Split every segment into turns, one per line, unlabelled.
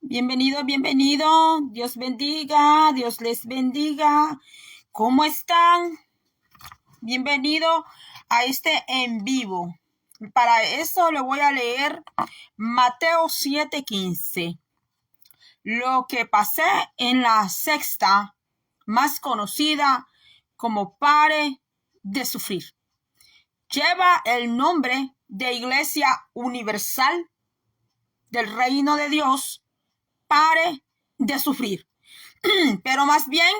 Bienvenido, bienvenido. Dios bendiga, Dios les bendiga. ¿Cómo están? Bienvenido a este en vivo. Para eso le voy a leer Mateo 7:15. Lo que pasé en la sexta, más conocida como Pare de Sufrir. Lleva el nombre de Iglesia Universal del Reino de Dios. Pare de sufrir. Pero más bien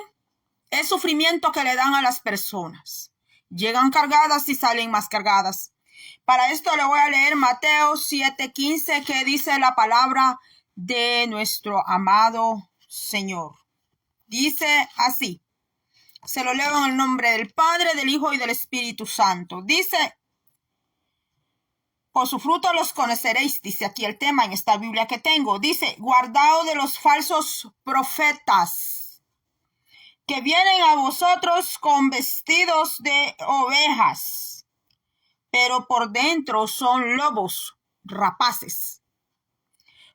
es sufrimiento que le dan a las personas. Llegan cargadas y salen más cargadas. Para esto le voy a leer Mateo 7:15, que dice la palabra de nuestro amado Señor. Dice así. Se lo leo en el nombre del Padre, del Hijo y del Espíritu Santo. Dice: por su fruto los conoceréis, dice aquí el tema en esta Biblia que tengo. Dice: guardaos de los falsos profetas que vienen a vosotros con vestidos de ovejas, pero por dentro son lobos rapaces.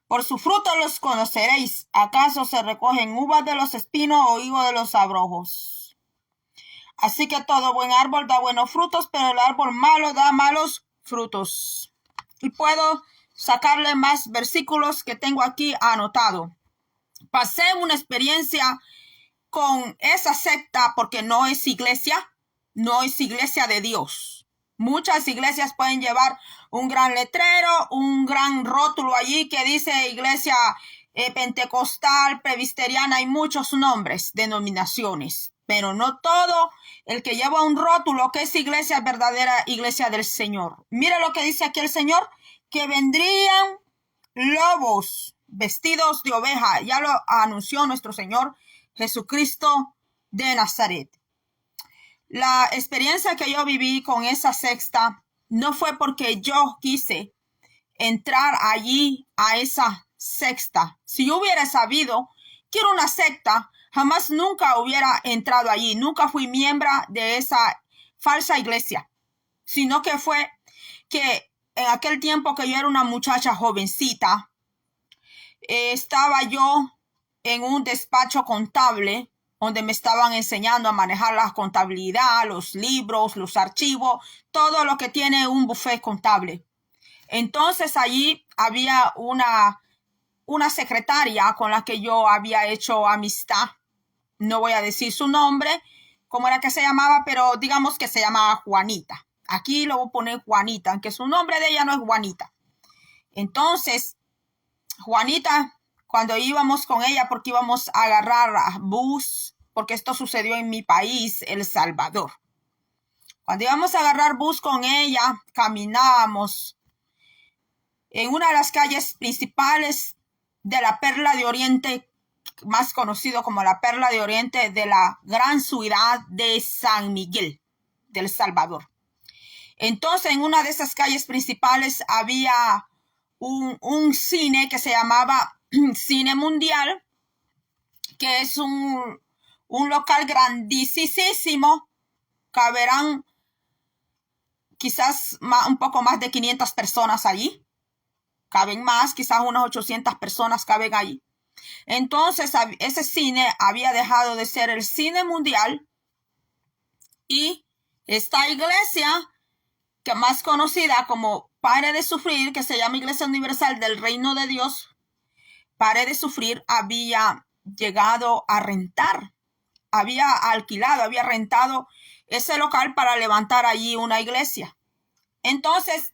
Por su fruto los conoceréis. ¿Acaso se recogen uvas de los espinos o higos de los abrojos? Así que todo buen árbol da buenos frutos, pero el árbol malo da malos frutos. Y puedo sacarle más versículos que tengo aquí anotado. Pasé una experiencia con esa secta porque no es iglesia de Dios. Muchas iglesias pueden llevar un gran letrero, un gran rótulo allí que dice iglesia pentecostal, presbiteriana, hay muchos nombres, denominaciones, pero no todo el que lleva un rótulo que es iglesia verdadera, iglesia del Señor. Mire lo que dice aquí el Señor, que vendrían lobos vestidos de oveja. Ya lo anunció nuestro Señor Jesucristo de Nazaret. La experiencia que yo viví con esa secta no fue porque yo quise entrar allí a esa secta. Si yo hubiera sabido que era una secta, jamás nunca hubiera entrado allí. Nunca fui miembro de esa falsa iglesia, sino que fue que en aquel tiempo que yo era una muchacha jovencita, estaba yo en un despacho contable donde me estaban enseñando a manejar la contabilidad, los libros, los archivos, todo lo que tiene un buffet contable. Entonces allí había una secretaria con la que yo había hecho amistad. No voy a decir su nombre, cómo era que se llamaba, pero digamos que se llamaba Juanita. Aquí lo voy a poner Juanita, aunque su nombre de ella no es Juanita. Entonces, Juanita, cuando íbamos con ella, porque íbamos a agarrar bus, porque esto sucedió en mi país, El Salvador. Cuando íbamos a agarrar bus con ella, caminábamos en una de las calles principales de la Perla de Oriente, más conocido como la Perla de Oriente, de la gran ciudad de San Miguel, del Salvador. Entonces, en una de esas calles principales había un cine que se llamaba Cine Mundial, que es un local grandísimo. Caberán quizás un poco más de 500 personas allí. Caben más, quizás unas 800 personas caben allí. Entonces, ese cine había dejado de ser el Cine Mundial y esta iglesia, que más conocida como Pare de Sufrir, que se llama Iglesia Universal del Reino de Dios, Pare de Sufrir, había llegado a rentar, había alquilado, había rentado ese local para levantar allí una iglesia. Entonces,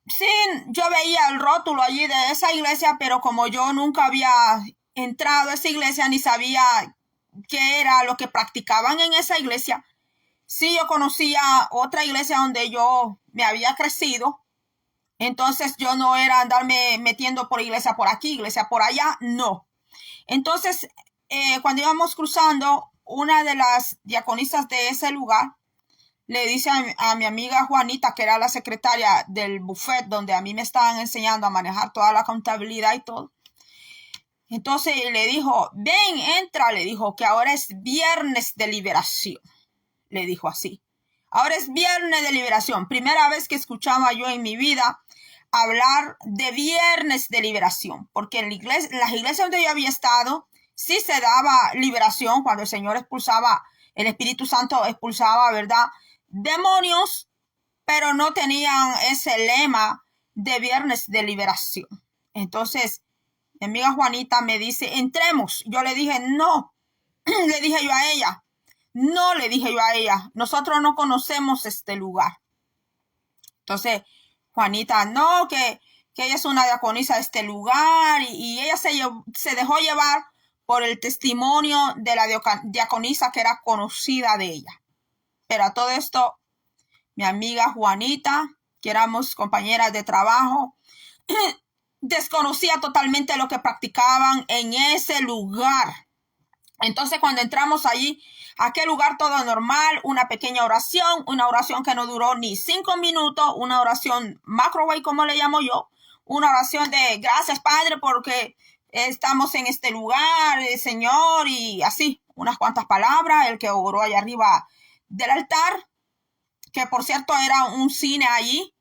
sí, yo veía el rótulo allí de esa iglesia, pero como yo nunca había entrado a esa iglesia ni sabía qué era lo que practicaban en esa iglesia, sí, yo conocía otra iglesia donde yo me había crecido. Entonces yo no era andarme metiendo por iglesia por aquí, iglesia por allá, no. Entonces, cuando íbamos cruzando, una de las diaconisas de ese lugar le dice a mi amiga Juanita, que era la secretaria del buffet donde a mí me estaban enseñando a manejar toda la contabilidad y todo. Entonces le dijo: ven, entra, le dijo, que ahora es viernes de liberación. Le dijo así: ahora es viernes de liberación. Primera vez que escuchaba yo en mi vida hablar de viernes de liberación, porque en las iglesias donde yo había estado, sí se daba liberación cuando el Señor expulsaba, el Espíritu Santo expulsaba, ¿verdad?, demonios, pero no tenían ese lema de viernes de liberación. Entonces, mi amiga Juanita me dice, entremos. Yo le dije, no. Le dije yo a ella, no, le dije yo a ella, nosotros no conocemos este lugar. Entonces, Juanita, no, que ella es una diaconisa de este lugar y ella se dejó llevar por el testimonio de la diaconisa que era conocida de ella. Pero a todo esto, mi amiga Juanita, que éramos compañeras de trabajo, desconocía totalmente lo que practicaban en ese lugar. Entonces, cuando entramos allí, aquel lugar todo normal, una pequeña oración, una oración que no duró ni 5 minutos, una oración microwave, como le llamo yo, una oración de gracias, Padre, porque estamos en este lugar, Señor, y así, unas cuantas palabras, el que oró allá arriba del altar, que por cierto era un cine allí.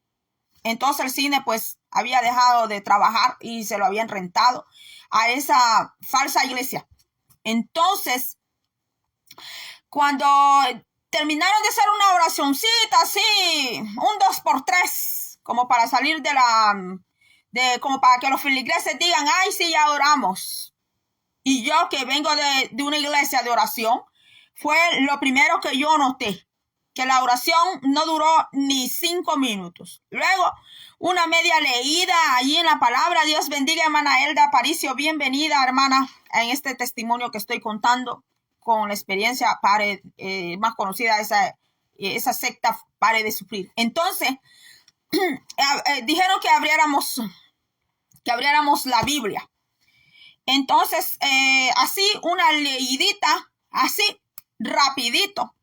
Entonces el cine pues había dejado de trabajar y se lo habían rentado a esa falsa iglesia. Entonces, cuando terminaron de hacer una oracioncita así, un 2x3, como para salir como para que los feligreses digan, ay, sí, ya oramos. Y yo que vengo de una iglesia de oración, fue lo primero que yo noté, que la oración no duró ni 5 minutos. Luego, una media leída allí en la palabra. Dios bendiga, hermana Elda Aparicio. Bienvenida, hermana, en este testimonio que estoy contando con la experiencia más conocida, esa secta Pare de Sufrir. Entonces, dijeron que abriéramos la Biblia. Entonces, así una leidita, así rapidito.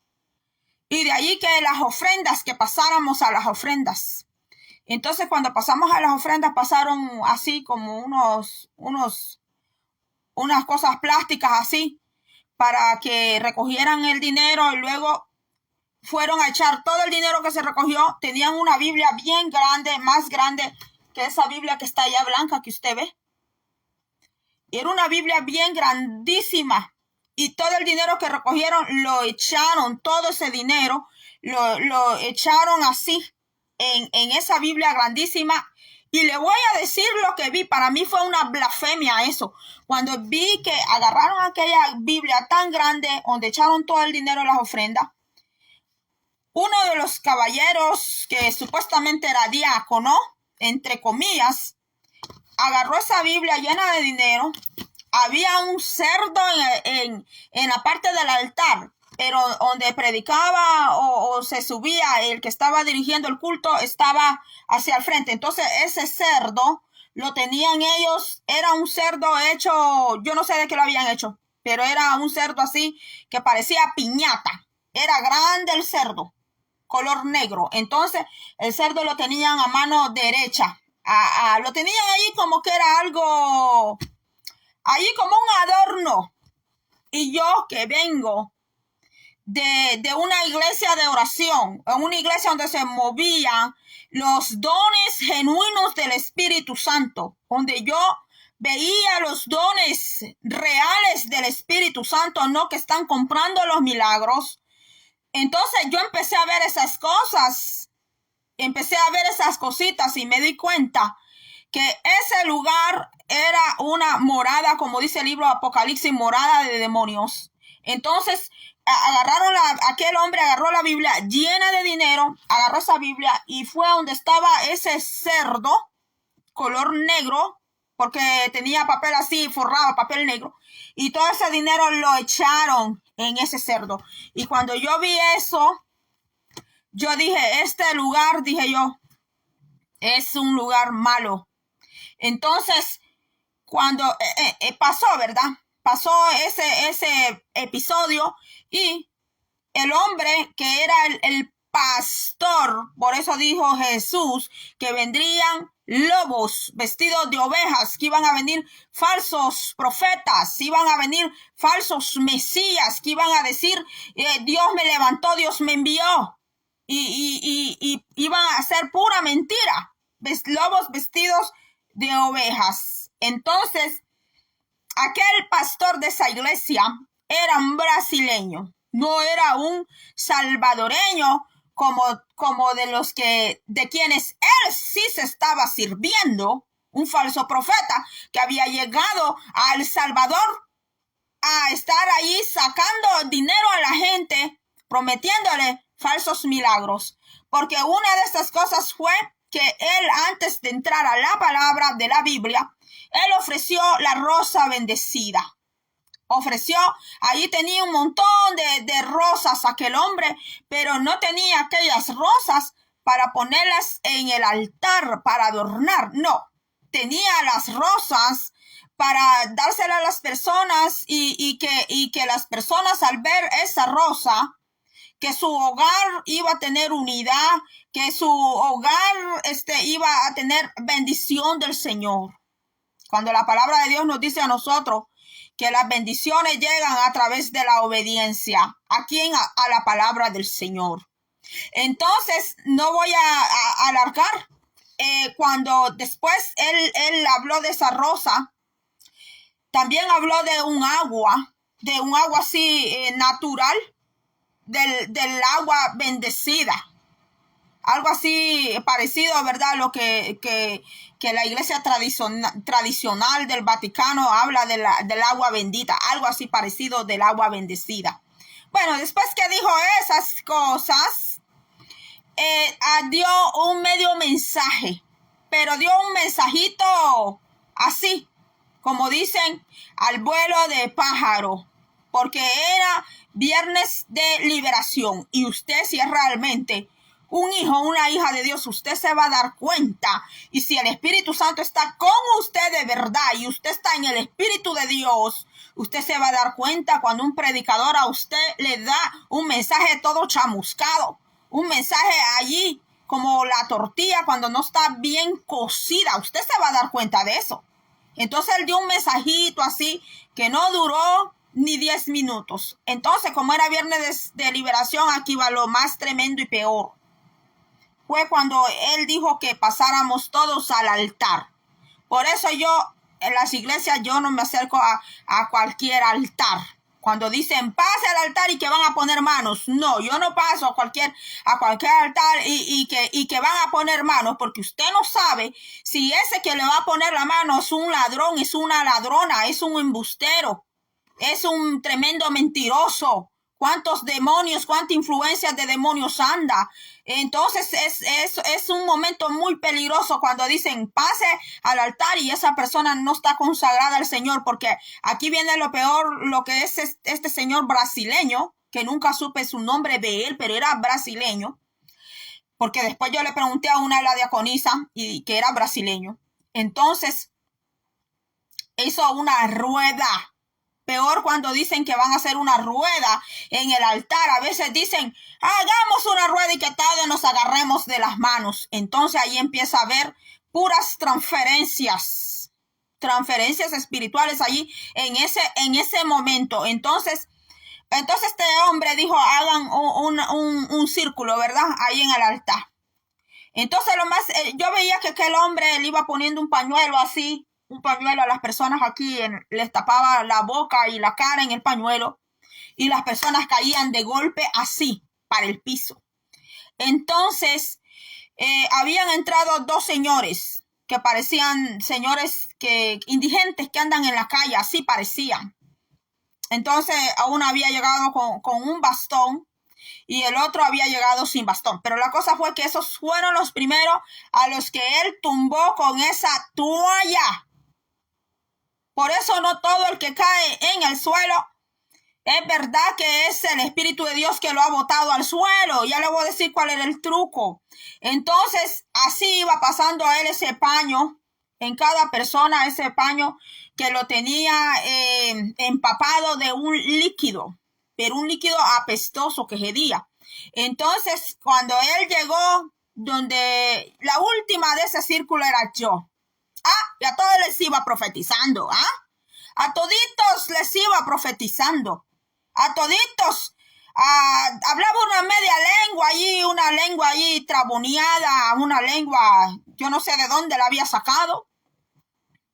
Y de allí que las ofrendas, que pasáramos a las ofrendas. Entonces, cuando pasamos a las ofrendas, pasaron así como unas cosas plásticas así, para que recogieran el dinero y luego fueron a echar todo el dinero que se recogió. Tenían una Biblia bien grande, más grande que esa Biblia que está allá blanca que usted ve. Era una Biblia bien grandísima. Y todo el dinero que recogieron lo echaron, todo ese dinero lo echaron así en esa Biblia grandísima. Y le voy a decir lo que vi. Para mí fue una blasfemia eso. Cuando vi que agarraron aquella Biblia tan grande donde echaron todo el dinero en las ofrendas, uno de los caballeros que supuestamente era diácono, entre comillas, agarró esa Biblia llena de dinero. Había un cerdo en la parte del altar, pero donde predicaba o se subía el que estaba dirigiendo el culto estaba hacia el frente. Entonces ese cerdo lo tenían ellos, era un cerdo hecho, yo no sé de qué lo habían hecho, pero era un cerdo así que parecía piñata. Era grande el cerdo, color negro. Entonces el cerdo lo tenían a mano derecha. Lo tenían ahí como que era algo, ahí como un adorno. Y yo que vengo de una iglesia de oración, en una iglesia donde se movían los dones genuinos del Espíritu Santo, donde yo veía los dones reales del Espíritu Santo, no que están comprando los milagros. Entonces yo empecé a ver esas cosas, empecé a ver esas cositas y me di cuenta que ese lugar era una morada, como dice el libro de Apocalipsis, morada de demonios. Entonces aquel hombre agarró la Biblia llena de dinero, agarró esa Biblia y fue a donde estaba ese cerdo, color negro, porque tenía papel así forrado, papel negro, y todo ese dinero lo echaron en ese cerdo. Y cuando yo vi eso, yo dije, este lugar, dije yo, es un lugar malo. Entonces, cuando pasó, ¿verdad? Pasó ese episodio y el hombre que era el pastor, por eso dijo Jesús que vendrían lobos vestidos de ovejas, que iban a venir falsos profetas, iban a venir falsos mesías, que iban a decir, Dios me levantó, Dios me envió, y iban a ser pura mentira. lobos vestidos de ovejas. Entonces, aquel pastor de esa iglesia era un brasileño, no era un salvadoreño como de quienes él sí se estaba sirviendo, un falso profeta que había llegado a El Salvador a estar ahí sacando dinero a la gente, prometiéndole falsos milagros. Porque una de estas cosas fue que él, antes de entrar a la palabra de la Biblia, él ofreció la rosa bendecida. Allí tenía un montón de rosas aquel hombre, pero no tenía aquellas rosas para ponerlas en el altar, para adornar. No, tenía las rosas para dárselas a las personas y que las personas al ver esa rosa, que su hogar iba a tener unidad, que su hogar iba a tener bendición del Señor. Cuando la palabra de Dios nos dice a nosotros que las bendiciones llegan a través de la obediencia. ¿A quién? A la palabra del Señor. Entonces, no voy a alargar. Cuando después él habló de esa rosa, también habló de un agua así natural, del agua bendecida. Algo así parecido, ¿verdad? Lo que la iglesia tradicional del Vaticano habla del agua bendita. Algo así parecido del agua bendecida. Bueno, después que dijo esas cosas, dio un medio mensaje. Pero dio un mensajito así, como dicen, al vuelo de pájaro. Porque era viernes de liberación. Y usted, si es realmente un hijo, una hija de Dios, usted se va a dar cuenta. Y si el Espíritu Santo está con usted de verdad y usted está en el Espíritu de Dios, usted se va a dar cuenta cuando un predicador a usted le da un mensaje todo chamuscado, un mensaje allí como la tortilla cuando no está bien cocida. Usted se va a dar cuenta de eso. Entonces él dio un mensajito así que no duró ni 10 minutos. Entonces, como era viernes de liberación, aquí va lo más tremendo y peor. Fue cuando él dijo que pasáramos todos al altar. Por eso yo, en las iglesias, yo no me acerco a cualquier altar. Cuando dicen, pase al altar y que van a poner manos. No, yo no paso a cualquier altar y que van a poner manos, porque usted no sabe si ese que le va a poner la mano es un ladrón, es una ladrona, es un embustero, es un tremendo mentiroso. ¿Cuántos demonios, cuánta influencia de demonios anda? Entonces es un momento muy peligroso cuando dicen pase al altar y esa persona no está consagrada al Señor, porque aquí viene lo peor, lo que es este señor brasileño, que nunca supe su nombre de él, pero era brasileño, porque después yo le pregunté a una de la diaconisa y que era brasileño. Entonces hizo una rueda. Peor cuando dicen que van a hacer una rueda en el altar. A veces dicen, hagamos una rueda y que todos nos agarremos de las manos. Entonces ahí empieza a haber puras transferencias espirituales allí en ese momento. Entonces este hombre dijo, hagan un círculo, ¿verdad? Ahí en el altar. Entonces yo veía que aquel hombre le iba poniendo un pañuelo así, un pañuelo a las personas aquí, les tapaba la boca y la cara en el pañuelo y las personas caían de golpe así para el piso. Entonces habían entrado dos señores que parecían señores indigentes que andan en la calle, así parecían. Entonces uno había llegado con un bastón y el otro había llegado sin bastón. Pero la cosa fue que esos fueron los primeros a los que él tumbó con esa toalla. Por eso no todo el que cae en el suelo es verdad que es el Espíritu de Dios que lo ha botado al suelo. Ya le voy a decir cuál era el truco. Entonces, así iba pasando a él ese paño, en cada persona ese paño que lo tenía empapado de un líquido, pero un líquido apestoso que hedía. Entonces, cuando él llegó donde la última de ese círculo era yo. Y a todos les iba profetizando, a toditos les iba profetizando, a toditos hablaba una media lengua allí, una lengua allí traboneada, una lengua, yo no sé de dónde la había sacado,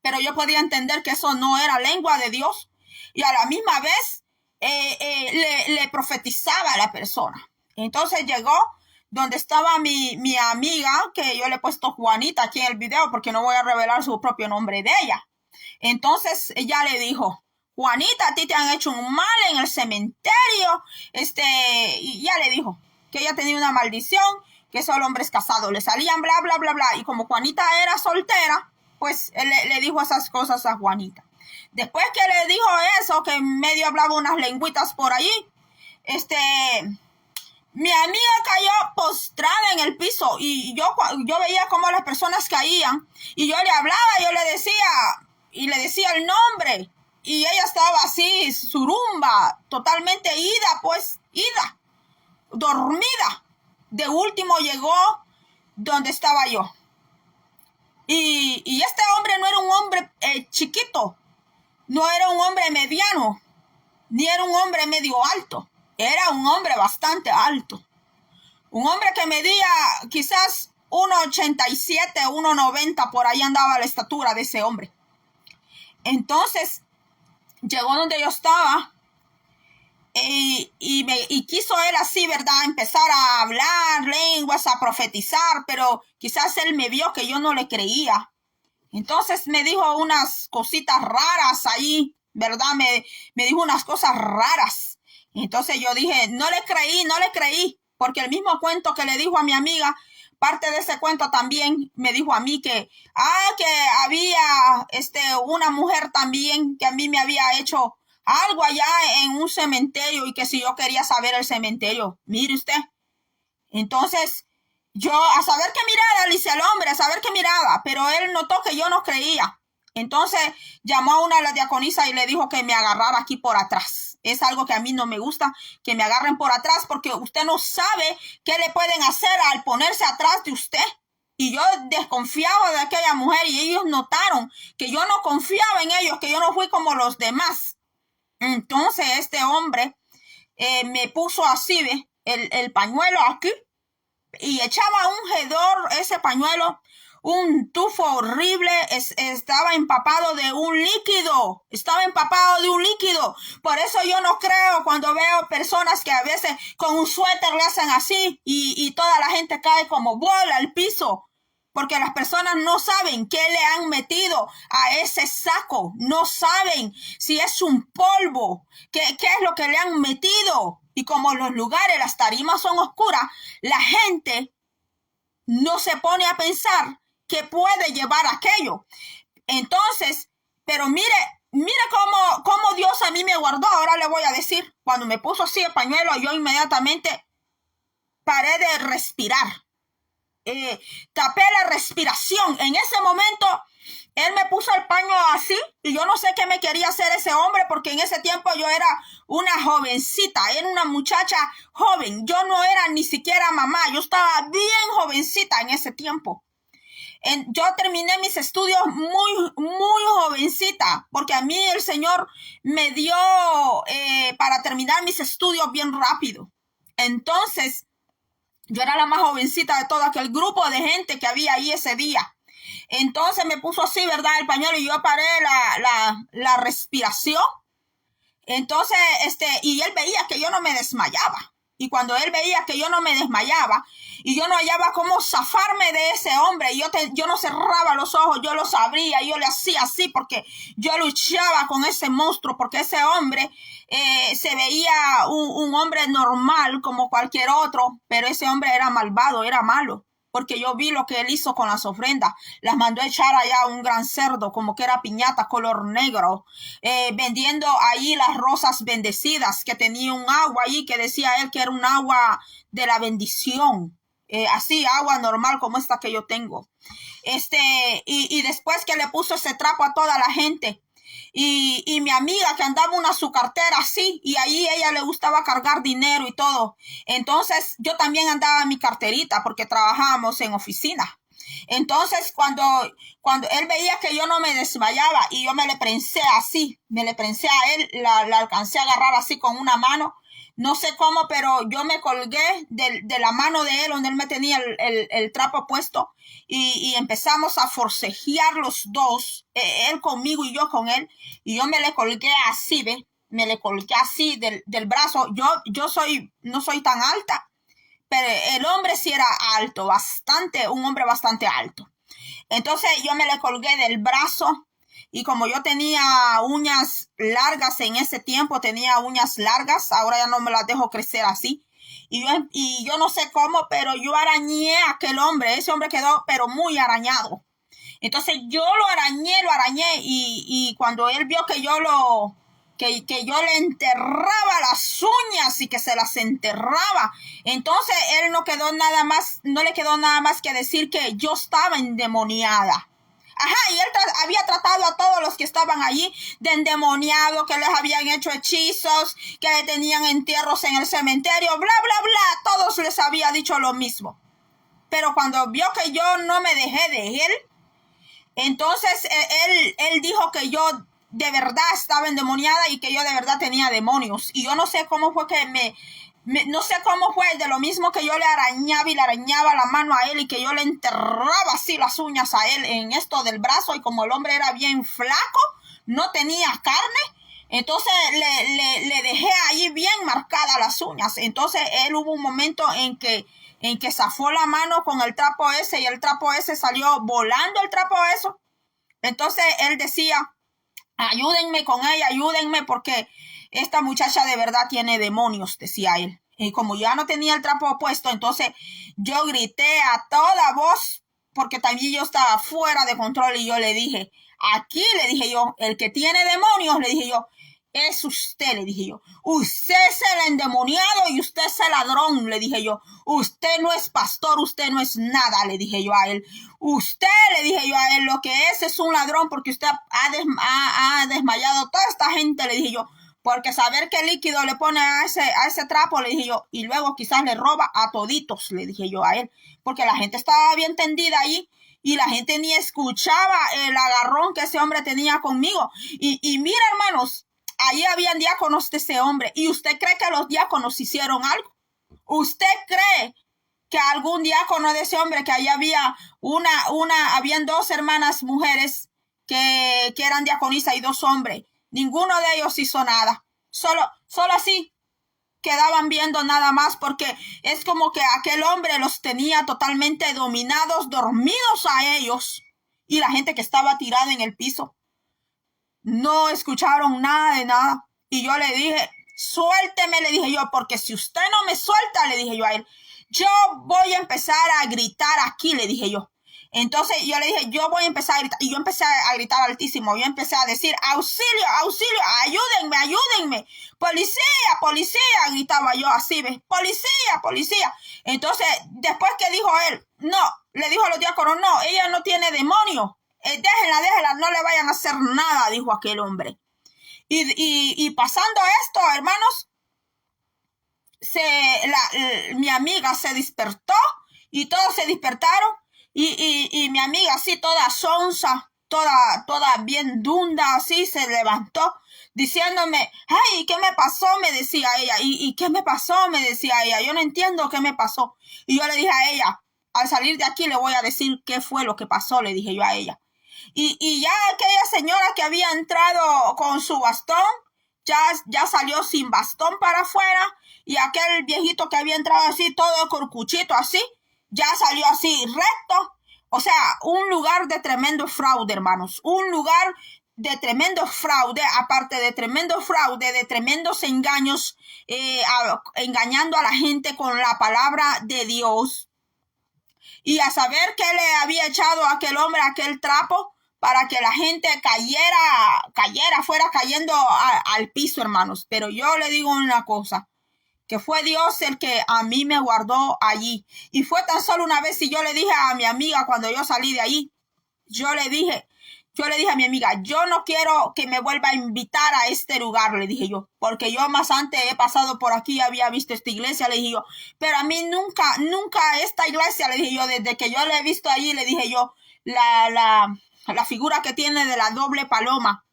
pero yo podía entender que eso no era lengua de Dios. Y a la misma vez le profetizaba a la persona. Entonces llegó donde estaba mi amiga, que yo le he puesto Juanita aquí en el video porque no voy a revelar su propio nombre de ella. Entonces ella le dijo, Juanita, a ti te han hecho un mal en el cementerio. Y ya le dijo que ella tenía una maldición, que solo hombres casados le salían, bla, bla, bla, bla. Y como Juanita era soltera, pues él le dijo esas cosas a Juanita. Después que le dijo eso, que medio hablaba unas lengüitas por allí, mi amiga cayó postrada en el piso y yo veía cómo las personas caían y yo le hablaba, yo le decía el nombre y ella estaba así, surumba, totalmente ida, dormida. De último llegó donde estaba yo. Y este hombre no era un hombre chiquito, no era un hombre mediano, ni era un hombre medio alto. Era un hombre bastante alto. Un hombre que medía quizás 1,87, 1,90, por ahí andaba la estatura de ese hombre. Entonces, llegó donde yo estaba y quiso él así, ¿verdad? Empezar a hablar lenguas, a profetizar, pero quizás él me vio que yo no le creía. Entonces me dijo unas cositas raras ahí, ¿verdad? Me dijo unas cosas raras. Entonces yo dije, no le creí, porque el mismo cuento que le dijo a mi amiga, parte de ese cuento también me dijo a mí que había una mujer también que a mí me había hecho algo allá en un cementerio y que si yo quería saber el cementerio, mire usted. Entonces yo a saber qué miraba, le hice al hombre, a saber qué miraba, pero él notó que yo no creía. Entonces llamó a una de las diaconisas y le dijo que me agarrara aquí por atrás. Es algo que a mí no me gusta, que me agarren por atrás, porque usted no sabe qué le pueden hacer al ponerse atrás de usted. Y yo desconfiaba de aquella mujer y ellos notaron que yo no confiaba en ellos, que yo no fui como los demás. Entonces este hombre me puso así, ¿ve? El pañuelo aquí y echaba un hedor, ese pañuelo, un tufo horrible, estaba empapado de un líquido, Por eso yo no creo cuando veo personas que a veces con un suéter le hacen así y toda la gente cae como bola al piso. Porque las personas no saben qué le han metido a ese saco. No saben si es un polvo, qué es lo que le han metido. Y como los lugares, las tarimas son oscuras, la gente no se pone a pensar que puede llevar aquello. Entonces, pero mire cómo Dios a mí me guardó. Ahora le voy a decir, cuando me puso así el pañuelo, yo inmediatamente paré de respirar. Tapé la respiración. En ese momento él me puso el paño así y yo no sé qué me quería hacer ese hombre, porque en ese tiempo yo era una jovencita, era una muchacha joven, yo no era ni siquiera mamá, yo estaba bien jovencita en ese tiempo. Yo terminé mis estudios muy, muy jovencita, porque a mí el Señor me dio para terminar mis estudios bien rápido. Entonces yo era la más jovencita de todo aquel grupo de gente que había ahí ese día. Entonces me puso así, ¿verdad? El pañuelo y yo paré la respiración. Entonces, y él veía que yo no me desmayaba. Y cuando él veía que yo no me desmayaba y yo no hallaba cómo zafarme de ese hombre, y yo no cerraba los ojos, yo los abría, yo le hacía así porque yo luchaba con ese monstruo, porque ese hombre se veía un hombre normal como cualquier otro, pero ese hombre era malvado, era malo. Porque yo vi lo que él hizo con las ofrendas. Las mandó a echar allá un gran cerdo, como que era piñata, color negro, vendiendo ahí las rosas bendecidas, que tenía un agua ahí que decía él que era un agua de la bendición. Así, agua normal como esta que yo tengo. Y después que le puso ese trapo a toda la gente, y mi amiga que andaba su cartera así, y ahí ella le gustaba cargar dinero y todo. Entonces yo también andaba en mi carterita porque trabajábamos en oficina. Entonces cuando él veía que yo no me desmayaba y yo me le prensé a él, la alcancé a agarrar así con una mano, No sé cómo, pero yo me colgué de la mano de él, donde él me tenía el trapo puesto, y empezamos a forcejear los dos, él conmigo y yo con él, y yo me le colgué así, ¿ve? Me le colgué así del brazo. No soy tan alta, pero el hombre sí era alto, bastante, un hombre bastante alto. Entonces yo me le colgué del brazo, y como yo tenía uñas largas en ese tiempo, tenía uñas largas, ahora ya no me las dejo crecer así. Y yo no sé cómo, pero yo arañé a aquel hombre. Ese hombre quedó pero muy arañado. Entonces yo lo arañé, y cuando él vio que que yo le enterraba las uñas y que se las enterraba, entonces él no le quedó nada más que decir que yo estaba endemoniada. Ajá, y él había tratado a todos los que estaban allí de endemoniado, que les habían hecho hechizos, que tenían entierros en el cementerio, bla, bla, bla. Todos les había dicho lo mismo. Pero cuando vio que yo no me dejé de él, entonces él dijo que yo de verdad estaba endemoniada y que yo de verdad tenía demonios. Y yo no sé cómo fue que no sé cómo fue, de lo mismo que yo le arañaba y le arañaba la mano a él, y que yo le enterraba así las uñas a él en esto del brazo, y como el hombre era bien flaco, no tenía carne, entonces le dejé ahí bien marcadas las uñas. Entonces él hubo un momento en que zafó la mano con el trapo ese, y el trapo ese salió volando, el trapo eso. Entonces él decía, ayúdenme con ella, ayúdenme, porque esta muchacha de verdad tiene demonios, decía él. Y como ya no tenía el trapo puesto, entonces yo grité a toda voz, porque también yo estaba fuera de control, y yo le dije, aquí, le dije yo, el que tiene demonios, le dije yo, es usted, le dije yo. Usted es el endemoniado y usted es el ladrón, le dije yo. Usted no es pastor, usted no es nada, le dije yo a él. Usted, le dije yo a él, lo que es un ladrón, porque usted ha desmayado toda esta gente, le dije yo. Porque saber qué líquido le pone a ese trapo, le dije yo, y luego quizás le roba a toditos, le dije yo a él. Porque la gente estaba bien tendida ahí, y la gente ni escuchaba el agarrón que ese hombre tenía conmigo. Y mira, hermanos, allí habían diáconos de ese hombre. ¿Y usted cree que los diáconos hicieron algo? ¿Usted cree que algún diácono de ese hombre, que allí había habían dos hermanas mujeres que eran diaconisas y dos hombres? Ninguno de ellos hizo nada. Solo así quedaban viendo nada más, porque es como que aquel hombre los tenía totalmente dominados, dormidos a ellos, y la gente que estaba tirada en el piso no escucharon nada de nada. Y yo le dije, suélteme, le dije yo, porque si usted no me suelta, le dije yo a él, yo voy a empezar a gritar aquí, le dije yo. Entonces yo le dije, yo voy a empezar a gritar. Y yo empecé a gritar altísimo. Yo empecé a decir, auxilio, auxilio, ayúdenme, ayúdenme. Policía, policía, gritaba yo así, ¿ves? Policía, policía. Entonces, después que dijo él, no, le dijo a los diáconos, no, ella no tiene demonio. Déjenla, no le vayan a hacer nada, dijo aquel hombre. Y pasando esto, hermanos, mi amiga se despertó, y todos se despertaron, y mi amiga así toda sonsa, toda bien dunda, así se levantó, diciéndome, ay, ¿qué me pasó? Me decía ella. ¿Y qué me pasó? Me decía ella. Yo no entiendo qué me pasó. Y yo le dije a ella, al salir de aquí le voy a decir qué fue lo que pasó, le dije yo a ella. Y ya aquella señora que había entrado con su bastón, ya salió sin bastón para afuera, y aquel viejito que había entrado así, todo corcuchito así, ya salió así recto. O sea, un lugar de tremendo fraude, hermanos, un lugar de tremendo fraude, aparte de tremendo fraude, de tremendos engaños, engañando a la gente con la palabra de Dios. Y a saber que le había echado a aquel hombre aquel trapo para que la gente fuera cayendo al piso, hermanos. Pero yo le digo una cosa, que fue Dios el que a mí me guardó allí. Y fue tan solo una vez, y yo le dije a mi amiga cuando yo salí de allí, yo le dije a mi amiga, yo no quiero que me vuelva a invitar a este lugar, le dije yo, porque yo más antes he pasado por aquí, había visto esta iglesia, le dije yo, pero a mí nunca esta iglesia, le dije yo, desde que yo la he visto allí, le dije yo, la figura que tiene de la doble paloma,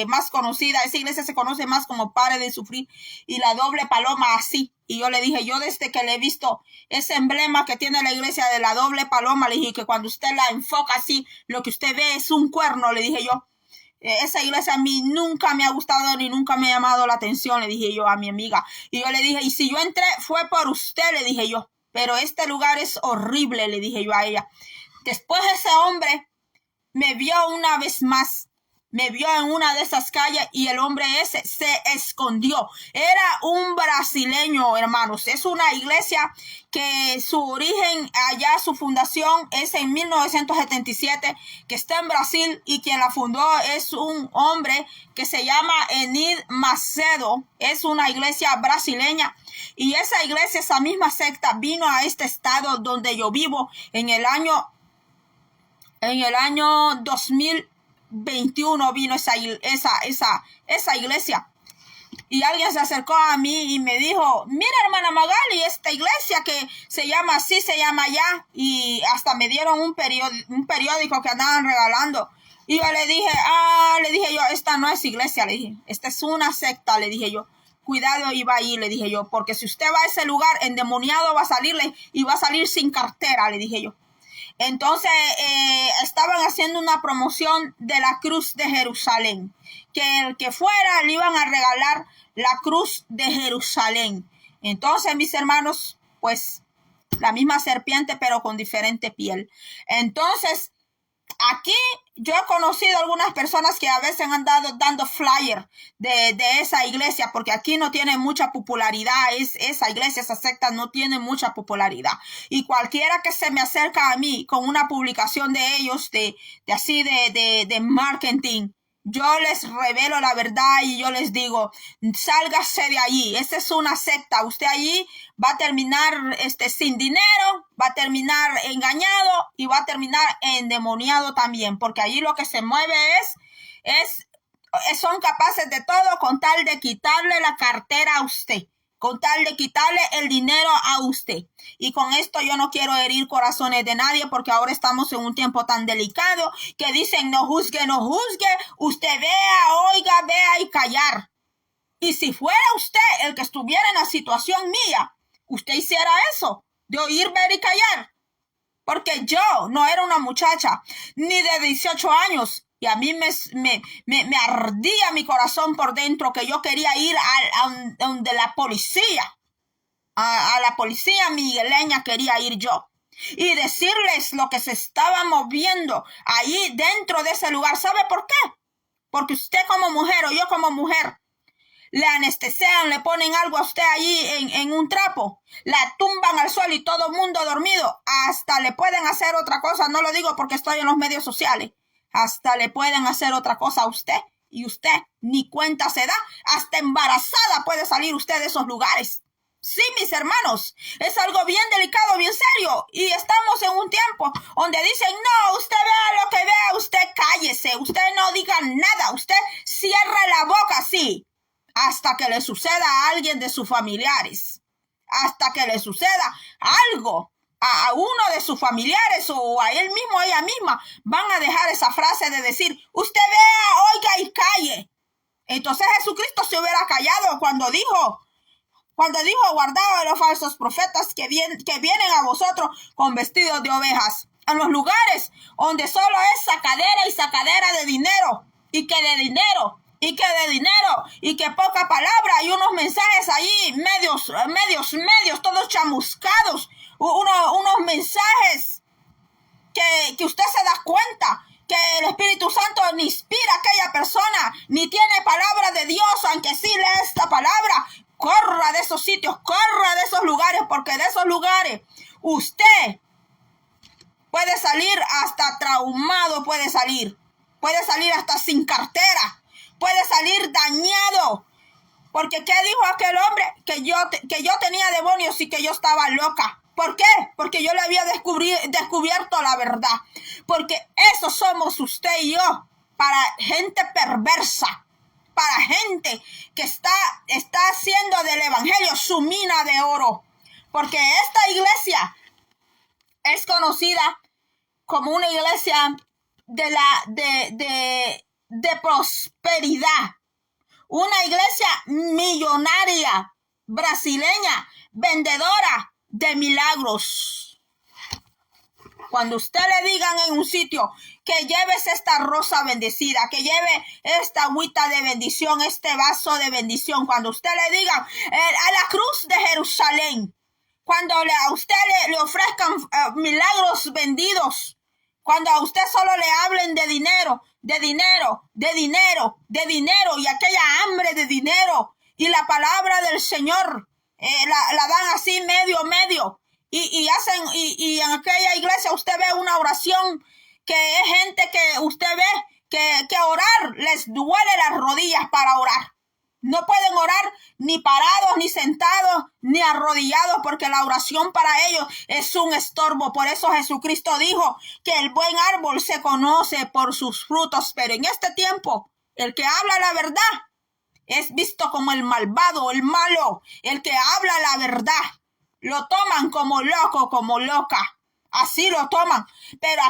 más conocida. Esa iglesia se conoce más como Pare de Sufrir y la Doble Paloma, así. Y yo le dije, yo desde que le he visto ese emblema que tiene la iglesia de la Doble Paloma, le dije que cuando usted la enfoca así, lo que usted ve es un cuerno, le dije yo. Esa iglesia a mí nunca me ha gustado ni nunca me ha llamado la atención, le dije yo a mi amiga. Y yo le dije, y si yo entré fue por usted, le dije yo. Pero este lugar es horrible, le dije yo a ella. Después ese hombre me vio una vez más. Me vio en una de esas calles y el hombre ese se escondió. Era un brasileño, hermanos. Es una iglesia que su origen allá, su fundación es en 1977, que está en Brasil, y quien la fundó es un hombre que se llama Enid Macedo. Es una iglesia brasileña. Y esa iglesia, esa misma secta, vino a este estado donde yo vivo en el año 2021 vino esa iglesia. Y alguien se acercó a mí y me dijo, mira, hermana Magali, esta iglesia que se llama así, se llama allá. Y hasta me dieron un periódico que andaban regalando. Y yo le dije yo, esta no es iglesia, le dije, esta es una secta, le dije yo. Cuidado, iba ahí, le dije yo, porque si usted va a ese lugar, endemoniado va a salirle y va a salir sin cartera, le dije yo. Entonces estaban haciendo una promoción de la cruz de Jerusalén, que el que fuera le iban a regalar la cruz de Jerusalén. Entonces, mis hermanos, pues la misma serpiente pero con diferente piel. Entonces, aquí yo he conocido algunas personas que a veces han dando flyer de esa iglesia, porque aquí no tiene mucha popularidad. Esa iglesia, esa secta no tiene mucha popularidad. Y cualquiera que se me acerca a mí con una publicación de ellos, de marketing, yo les revelo la verdad y yo les digo, sálgase de allí. Esa es una secta. Usted allí va a terminar sin dinero, va a terminar engañado y va a terminar endemoniado también, porque allí lo que se mueve son capaces de todo con tal de quitarle la cartera a usted, con tal de quitarle el dinero a usted. Y con esto yo no quiero herir corazones de nadie, porque ahora estamos en un tiempo tan delicado que dicen no juzgue, no juzgue, usted vea, oiga, vea y callar. Y si fuera usted el que estuviera en la situación mía, usted hiciera eso, de oír, ver y callar. Porque yo no era una muchacha ni de 18 años. Y a mí me ardía mi corazón por dentro, que yo quería ir a donde la policía, a la policía migueleña quería ir yo. Y decirles lo que se estaba moviendo ahí dentro de ese lugar. ¿Sabe por qué? Porque usted como mujer o yo como mujer, le anestesian, le ponen algo a usted allí en un trapo, la tumban al suelo y todo el mundo dormido. Hasta le pueden hacer otra cosa, no lo digo porque estoy en los medios sociales, hasta le pueden hacer otra cosa a usted y usted ni cuenta se da. Hasta embarazada puede salir usted de esos lugares. Sí, mis hermanos, es algo bien delicado, bien serio, y estamos en un tiempo donde dicen, no, usted vea lo que vea, usted cállese, usted no diga nada, usted cierre la boca así, hasta que le suceda a alguien de sus familiares, hasta que le suceda algo a uno de sus familiares o a él mismo, a ella misma, van a dejar esa frase de decir, usted vea, oiga y calle. Entonces Jesucristo se hubiera callado cuando dijo, guardado de los falsos profetas que vienen a vosotros con vestidos de ovejas, en los lugares donde solo es sacadera y sacadera de dinero, y que de dinero, y que poca palabra, y unos mensajes ahí medios, todos chamuscados, unos mensajes que usted se da cuenta que el Espíritu Santo ni inspira a aquella persona, ni tiene palabra de Dios, aunque sí lee esta palabra. Corra de esos sitios, corra de esos lugares, porque de esos lugares usted puede salir hasta traumado, puede salir hasta sin cartera, puede salir dañado. Porque ¿qué dijo aquel hombre? Que yo tenía demonios y que yo estaba loca. ¿Por qué? Porque yo le había descubierto la verdad. Porque eso somos usted y yo, para gente perversa, para gente que está haciendo del evangelio su mina de oro. Porque esta iglesia es conocida como una iglesia de de prosperidad. Una iglesia millonaria, brasileña, vendedora de milagros. Cuando usted le digan en un sitio que lleves esta rosa bendecida, que lleve esta agüita de bendición, este vaso de bendición, cuando usted le digan a la cruz de Jerusalén, cuando a usted le ofrezcan milagros vendidos, cuando a usted solo le hablen de dinero, de dinero, de dinero, de dinero y aquella hambre de dinero y la palabra del Señor la dan así medio y hacen y en aquella iglesia usted ve una oración que es gente que usted ve que orar les duele las rodillas para orar. No pueden orar ni parados, ni sentados, ni arrodillados, porque la oración para ellos es un estorbo. Por eso Jesucristo dijo que el buen árbol se conoce por sus frutos. Pero en este tiempo, el que habla la verdad es visto como el malvado, el malo. El que habla la verdad lo toman como loco, como loca. Así lo toman. Pero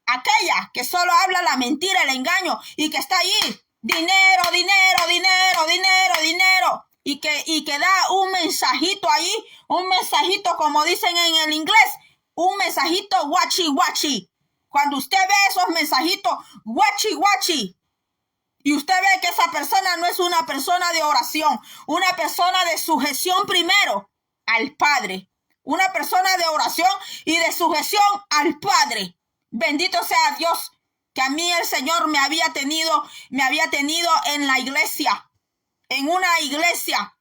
aquella que solo habla la mentira, el engaño y que está allí, dinero, dinero, dinero, dinero, dinero. Y que da un mensajito ahí, un mensajito como dicen en el inglés, un mensajito guachi guachi. Cuando usted ve esos mensajitos guachi guachi y usted ve que esa persona no es una persona de oración, una persona de sujeción primero al Padre, una persona de oración y de sujeción al Padre. Bendito sea Dios, que a mí el Señor me había tenido en la iglesia, en una iglesia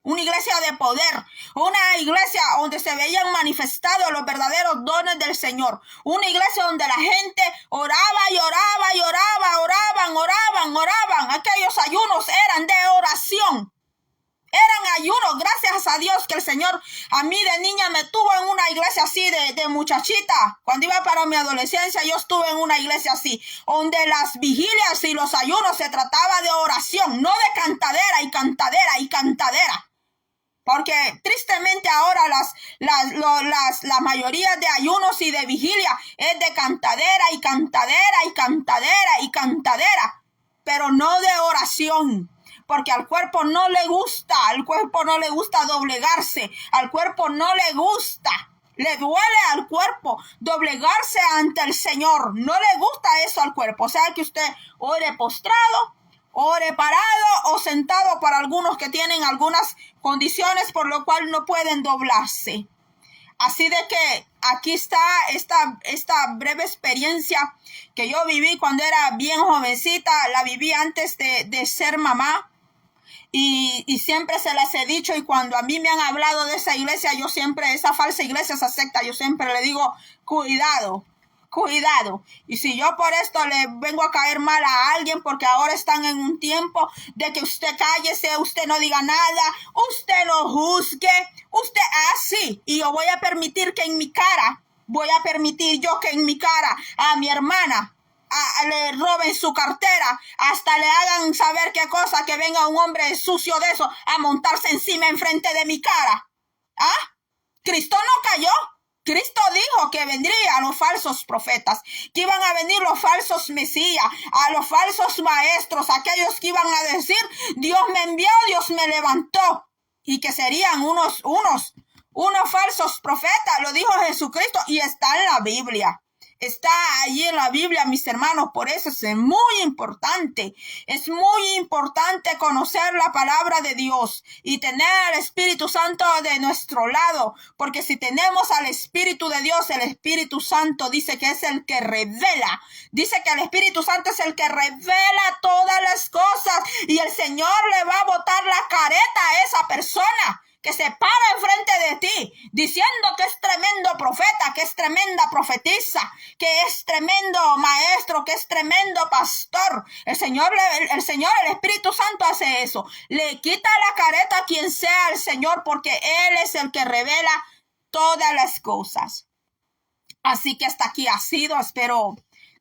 de poder, una iglesia donde se veían manifestados los verdaderos dones del Señor, una iglesia donde la gente oraba y oraba y oraba, oraban. Aquellos ayunos eran de oración. Eran ayunos, gracias a Dios que el Señor a mí de niña me tuvo en una iglesia así de muchachita. Cuando iba para mi adolescencia yo estuve en una iglesia así, donde las vigilias y los ayunos se trataba de oración, no de cantadera y cantadera y cantadera. Porque tristemente ahora la mayoría de ayunos y de vigilia es de cantadera y cantadera y cantadera y cantadera, pero no de oración. Porque al cuerpo no le gusta doblegarse, al cuerpo no le gusta, le duele al cuerpo doblegarse ante el Señor, no le gusta eso al cuerpo. O sea que usted ore postrado, ore parado o sentado, para algunos que tienen algunas condiciones por lo cual no pueden doblarse. Así de que aquí está esta breve experiencia que yo viví cuando era bien jovencita, la viví antes de ser mamá. Y siempre se las he dicho, y cuando a mí me han hablado de esa iglesia, esa falsa iglesia, esa secta, yo siempre le digo, cuidado. Y si yo por esto le vengo a caer mal a alguien, porque ahora están en un tiempo de que usted cállese, usted no diga nada, usted no juzgue, usted así, y yo voy a permitir que en mi cara a mi hermana le roben su cartera, hasta le hagan saber qué cosa, que venga un hombre sucio de eso a montarse encima enfrente de mi cara. Cristo no cayó. Cristo dijo que vendrían los falsos profetas, que iban a venir los falsos mesías, a los falsos maestros, aquellos que iban a decir, Dios me envió, Dios me levantó, y que serían unos falsos profetas. Lo dijo Jesucristo y está en la Biblia. Está allí en la Biblia, mis hermanos. Por eso es muy importante conocer la palabra de Dios y tener al Espíritu Santo de nuestro lado, porque si tenemos al Espíritu de Dios, el Espíritu Santo dice que es el que revela, dice que el Espíritu Santo es el que revela todas las cosas, y el Señor le va a botar la careta a esa persona que se para enfrente de ti diciendo que es tremendo profeta, que es tremenda profetisa, que es tremendo maestro, que es tremendo pastor. El Espíritu Santo hace eso. Le quita la careta a quien sea el Señor, porque Él es el que revela todas las cosas. Así que hasta aquí ha sido. Espero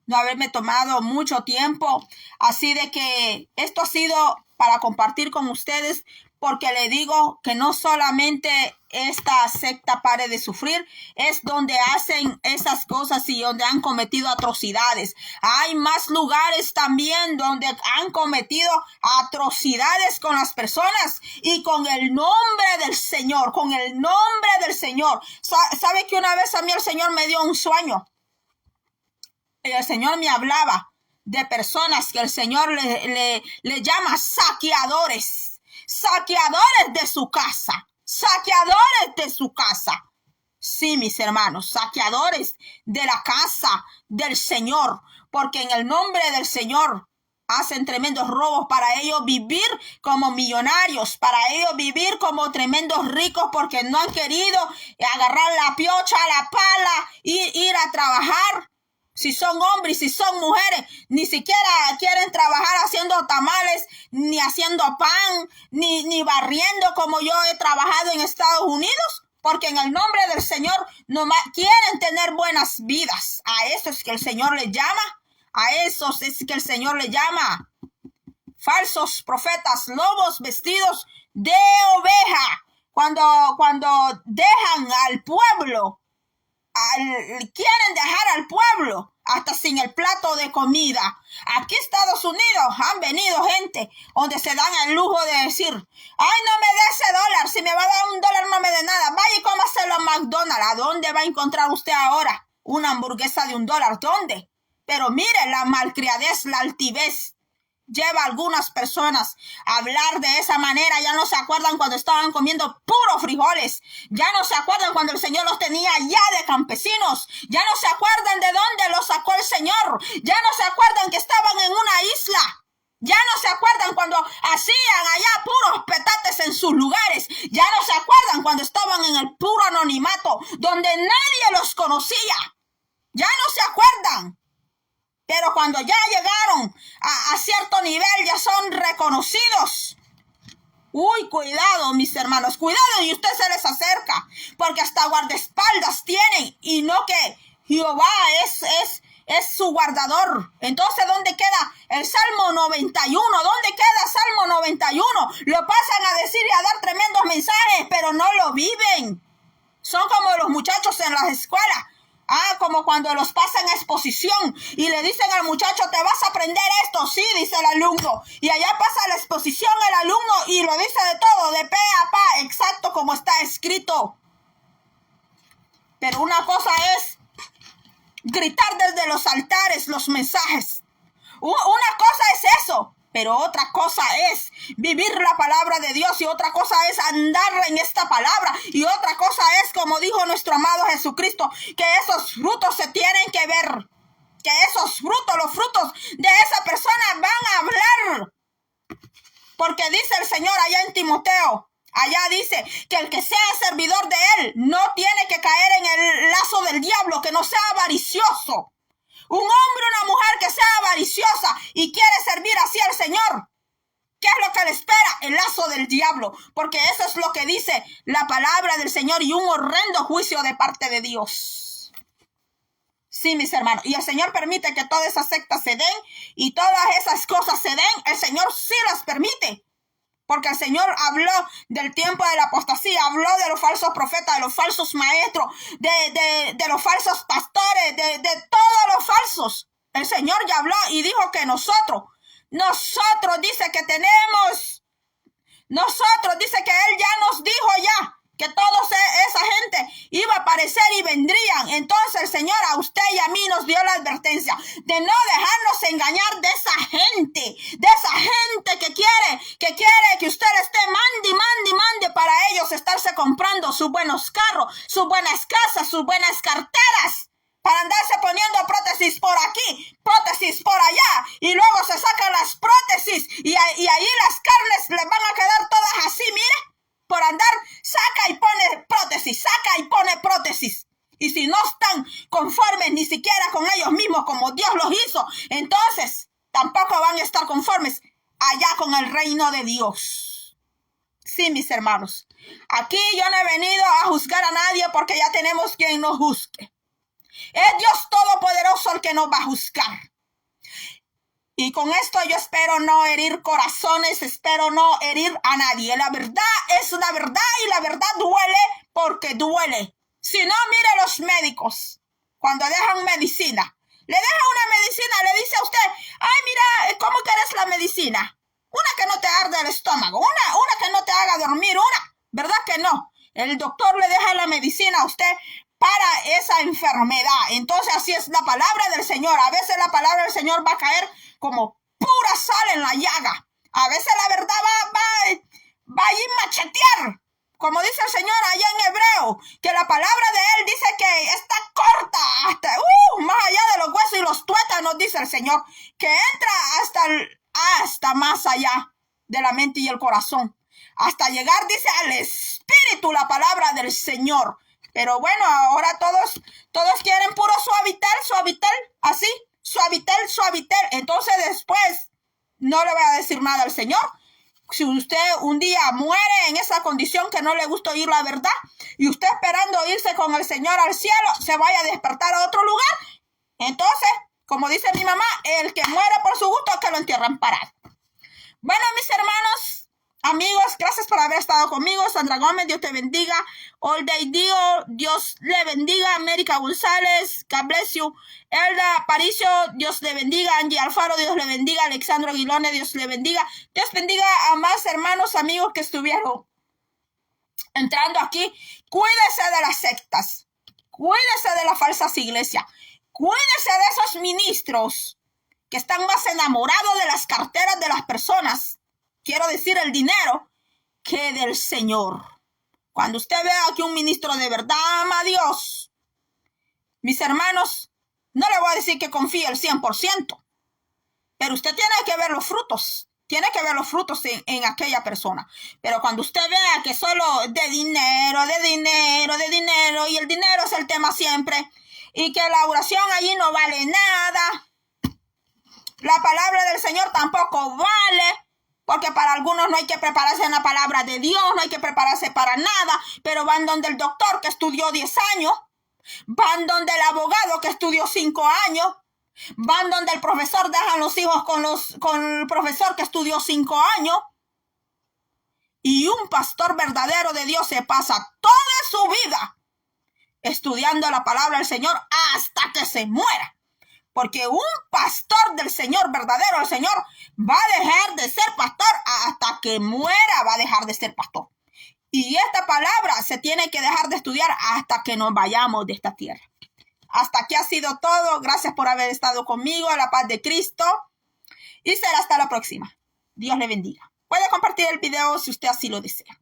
no haberme tomado mucho tiempo. Así de que esto ha sido para compartir con ustedes, porque le digo que no solamente esta secta pare de sufrir, es donde hacen esas cosas y donde han cometido atrocidades. Hay más lugares también donde han cometido atrocidades con las personas y con el nombre del Señor, con el nombre del Señor. ¿Sabe que una vez a mí el Señor me dio un sueño? El Señor me hablaba de personas que el Señor le llama saqueadores, saqueadores de su casa, saqueadores de su casa. Sí, mis hermanos, saqueadores de la casa del Señor, porque en el nombre del Señor hacen tremendos robos para ellos vivir como millonarios, para ellos vivir como tremendos ricos, porque no han querido agarrar la piocha, la pala y ir a trabajar. Si son hombres, si son mujeres, ni siquiera quieren trabajar haciendo tamales, ni haciendo pan, ni barriendo como yo he trabajado en Estados Unidos, porque en el nombre del Señor nomás quieren tener buenas vidas. A eso es que el Señor les llama, a esos es que el Señor les llama falsos profetas, lobos vestidos de oveja. Cuando dejan al pueblo, quieren dejar al pueblo hasta sin el plato de comida. Aquí Estados Unidos han venido gente donde se dan el lujo de decir: ay, no me dé ese dólar, si me va a dar $1 no me dé nada, vaya y cómaselo a McDonald's. ¿A dónde va a encontrar usted ahora una hamburguesa de $1? ¿Dónde? Pero mire, la malcriadez, la altivez lleva a algunas personas a hablar de esa manera. Ya no se acuerdan cuando estaban comiendo puros frijoles. Ya no se acuerdan cuando el Señor los tenía ya de campesinos. Ya no se acuerdan de dónde los sacó el Señor. Ya no se acuerdan que estaban en una isla. Ya no se acuerdan cuando hacían allá puros petates en sus lugares. Ya no se acuerdan cuando estaban en el puro anonimato, donde nadie los conocía. Ya no se acuerdan. Pero cuando ya llegaron a cierto nivel, ya son reconocidos. Uy, cuidado, mis hermanos, cuidado, y usted se les acerca, porque hasta guardaespaldas tienen, y no que Jehová es su guardador. Entonces, ¿dónde queda el Salmo 91? ¿Dónde queda Salmo 91? Lo pasan a decir y a dar tremendos mensajes, pero no lo viven. Son como los muchachos en las escuelas. Como cuando los pasan a exposición y le dicen al muchacho: te vas a aprender esto. Sí, dice el alumno. Y allá pasa la exposición el alumno y lo dice de todo, de pe a pa, exacto como está escrito. Pero una cosa es gritar desde los altares los mensajes. Una cosa es eso. Pero otra cosa es vivir la palabra de Dios, y otra cosa es andar en esta palabra, y otra cosa es, como dijo nuestro amado Jesucristo, que esos frutos se tienen que ver, que esos frutos, los frutos de esa persona van a hablar. Porque dice el Señor allá en Timoteo, allá dice que el que sea servidor de Él no tiene que caer en el lazo del diablo, que no sea avaricioso. Un hombre, una mujer que sea avariciosa y quiere servir así al Señor, ¿qué es lo que le espera? El lazo del diablo, porque eso es lo que dice la palabra del Señor, y un horrendo juicio de parte de Dios. Sí, mis hermanos, y el Señor permite que todas esas sectas se den y todas esas cosas se den. El Señor sí las permite, porque el Señor habló del tiempo de la apostasía, habló de los falsos profetas, de los falsos maestros, de los falsos pastores, de todos los falsos. El Señor ya habló y dijo que nosotros dice que dice que Él ya nos dijo ya que toda esa gente iba a aparecer y vendrían. Entonces el Señor a usted y a mí nos dio la advertencia de no dejarnos engañar de esa gente que quiere que usted esté mande para ellos estarse comprando sus buenos carros, sus buenas casas, sus buenas carteras, para andarse poniendo prótesis por aquí, prótesis por allá, y luego se sacan las prótesis y ahí las carnes les van a quedar todas así, mire, por andar, saca y pone prótesis. Y si no están conformes ni siquiera con ellos mismos como Dios los hizo, entonces tampoco van a estar conformes allá con el reino de Dios. Sí, mis hermanos, aquí yo no he venido a juzgar a nadie, porque ya tenemos quien nos juzgue. Es Dios Todopoderoso el que nos va a juzgar. Y con esto yo espero no herir corazones, espero no herir a nadie. La verdad es una verdad y la verdad duele porque duele. Si no, mire los médicos, cuando dejan medicina. Le dejan una medicina, le dice a usted, ay, mira, ¿cómo quieres la medicina? Una que no te arde el estómago, una que no te haga dormir, ¿verdad que no? El doctor le deja la medicina a usted para esa enfermedad. Entonces así es la palabra del Señor. A veces la palabra del Señor va a caer como pura sal en la llaga. A veces la verdad va a ir machetear. Como dice el Señor allá en Hebreo, que la palabra de Él dice que está corta, hasta más allá de los huesos y los tuétanos, dice el Señor, que entra hasta más allá de la mente y el corazón, hasta llegar, dice, al espíritu, la palabra del Señor. Pero bueno, ahora todos quieren puro suavitel, así, suavitel. Entonces después no le voy a decir nada al Señor. Si usted un día muere en esa condición que no le gusta oír la verdad y usted esperando irse con el Señor al cielo, se vaya a despertar a otro lugar. Entonces, como dice mi mamá, el que muere por su gusto, que lo entierran parado. Bueno, mis hermanos, amigos, gracias por haber estado conmigo. Sandra Gómez, Dios te bendiga. All Day Dio, Dios le bendiga. América González, God bless you. Elda Aparicio, Dios le bendiga. Angie Alfaro, Dios le bendiga. Alexandro Aguilone, Dios le bendiga. Dios bendiga a más hermanos, amigos que estuvieron entrando aquí. Cuídese de las sectas. Cuídese de las falsas iglesias. Cuídese de esos ministros que están más enamorados de las carteras de las personas. Quiero decir el dinero que del Señor. Cuando usted vea que un ministro de verdad ama a Dios, mis hermanos, no le voy a decir que confíe al 100%, pero usted tiene que ver los frutos. Tiene que ver los frutos en aquella persona. Pero cuando usted vea que solo de dinero, y el dinero es el tema siempre, y que la oración allí no vale nada, la palabra del Señor tampoco vale, porque para algunos no hay que prepararse en la palabra de Dios, no hay que prepararse para nada, pero van donde el doctor que estudió 10 años, van donde el abogado que estudió 5 años, van donde el profesor dejan los hijos con el profesor que estudió 5 años, y un pastor verdadero de Dios se pasa toda su vida estudiando la palabra del Señor hasta que se muera. Porque un pastor del Señor, verdadero del Señor, va a dejar de ser pastor hasta que muera, va a dejar de ser pastor. Y esta palabra se tiene que dejar de estudiar hasta que nos vayamos de esta tierra. Hasta aquí ha sido todo. Gracias por haber estado conmigo. La paz de Cristo. Y será hasta la próxima. Dios le bendiga. Puede compartir el video si usted así lo desea.